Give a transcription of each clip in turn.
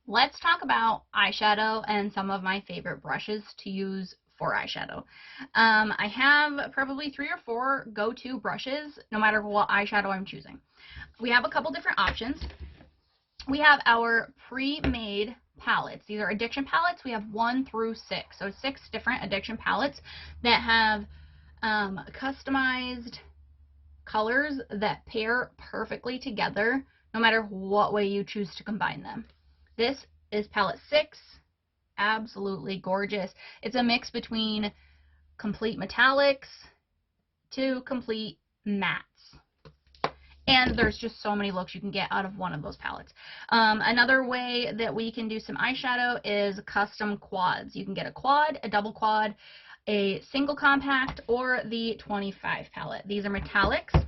let's talk about eyeshadow and some of my favorite brushes to use for eyeshadow. I have probably 3 or 4 go-to brushes no matter what eyeshadow I'm choosing. We have a couple different options. We have our pre-made palettes. These are addiction palettes. We have 1 through 6. So 6 different addiction palettes that have customized colors that pair perfectly together no matter what way you choose to combine them. This is palette 6. Absolutely gorgeous. It's a mix between complete metallics to complete mattes. And there's just so many looks you can get out of one of those palettes. Another way that we can do some eyeshadow is custom quads. You can get a quad, a double quad, a single compact, or the 25 palette. These are metallics,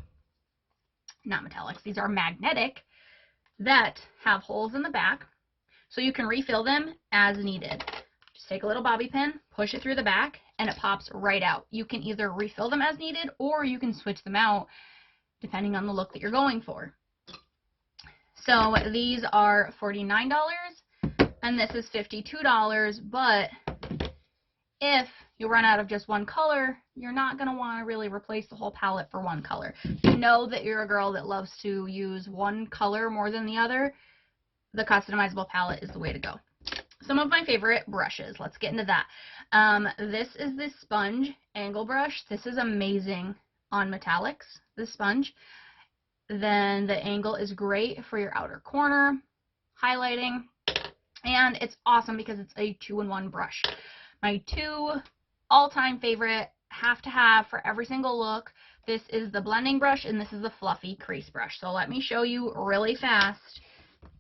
not metallics, these are magnetic that have holes in the back so you can refill them as needed. Just take a little bobby pin, push it through the back, and it pops right out. You can either refill them as needed or you can switch them out depending on the look that you're going for. So these are $49 and this is $52, but if you run out of just one color, you're not going to want to really replace the whole palette for one color. You know that you're a girl that loves to use one color more than the other, the customizable palette is the way to go. Some of my favorite brushes, let's get into that. This is this sponge angle brush. This is amazing on metallics, this sponge. Then the angle is great for your outer corner, highlighting, and it's awesome because it's a 2-in-1 brush. My 2 all-time favorite, have to have for every single look. This is the blending brush and this is the fluffy crease brush. So let me show you really fast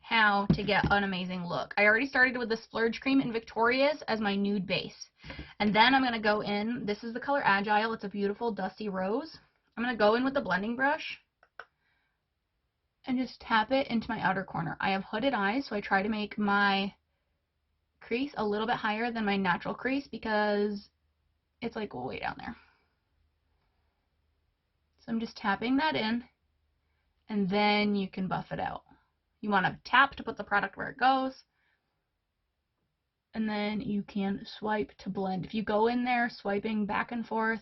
how to get an amazing look. I already started with the Splurge Cream in Victoria's as my nude base. And then I'm going to go in, this is the color Agile, it's a beautiful dusty rose. I'm going to go in with the blending brush and just tap it into my outer corner. I have hooded eyes, so I try to make my crease a little bit higher than my natural crease because it's like way down there. So I'm just tapping that in and then you can buff it out. You want to tap to put the product where it goes, and then you can swipe to blend. If you go in there swiping back and forth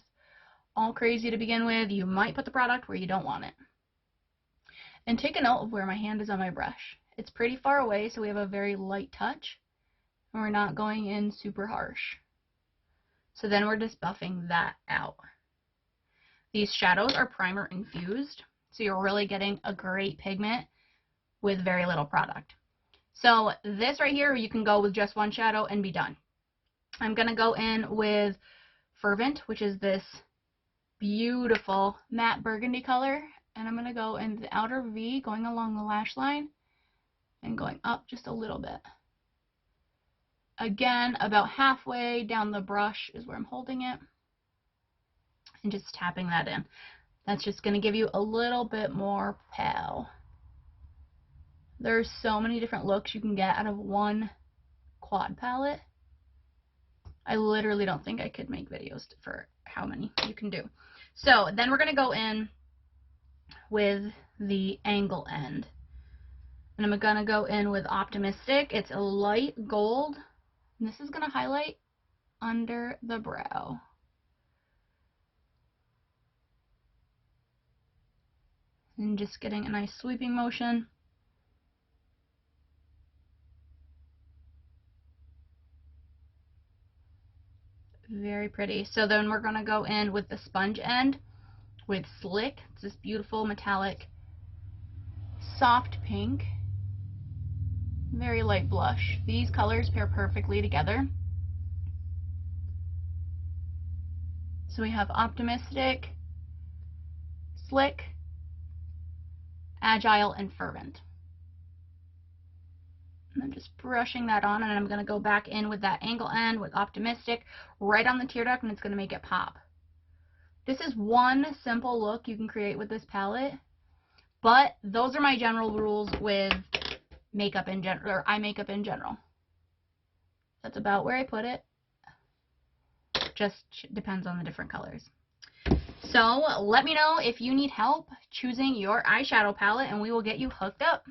all crazy to begin with, you might put the product where you don't want it. And take a note of where my hand is on my brush. It's pretty far away, so we have a very light touch, and we're not going in super harsh. So then we're just buffing that out. These shadows are primer infused, so you're really getting a great pigment with very little product. So this right here, you can go with just one shadow and be done. I'm going to go in with Fervent, which is this beautiful matte burgundy color, and I'm going to go in the outer V, going along the lash line and going up just a little bit. Again, about halfway down the brush is where I'm holding it and just tapping that in. That's just going to give you a little bit more pale. There's so many different looks you can get out of one quad palette. I literally don't think I could make videos for how many you can do. So then we're going to go in with the angle end. And I'm going to go in with Optimistic. It's a light gold. And this is going to highlight under the brow. And just getting a nice sweeping motion. Very pretty. So then we're going to go in with the sponge end with Slick. It's this beautiful metallic soft pink. Very light blush. These colors pair perfectly together. So we have Optimistic, Slick, Agile, and Fervent. And I'm just brushing that on, and I'm going to go back in with that angle end with Optimistic right on the tear duct, and it's going to make it pop. This is one simple look you can create with this palette, but those are my general rules with makeup in general, or eye makeup in general. That's about where I put it. Just depends on the different colors. So let me know if you need help choosing your eyeshadow palette, and we will get you hooked up.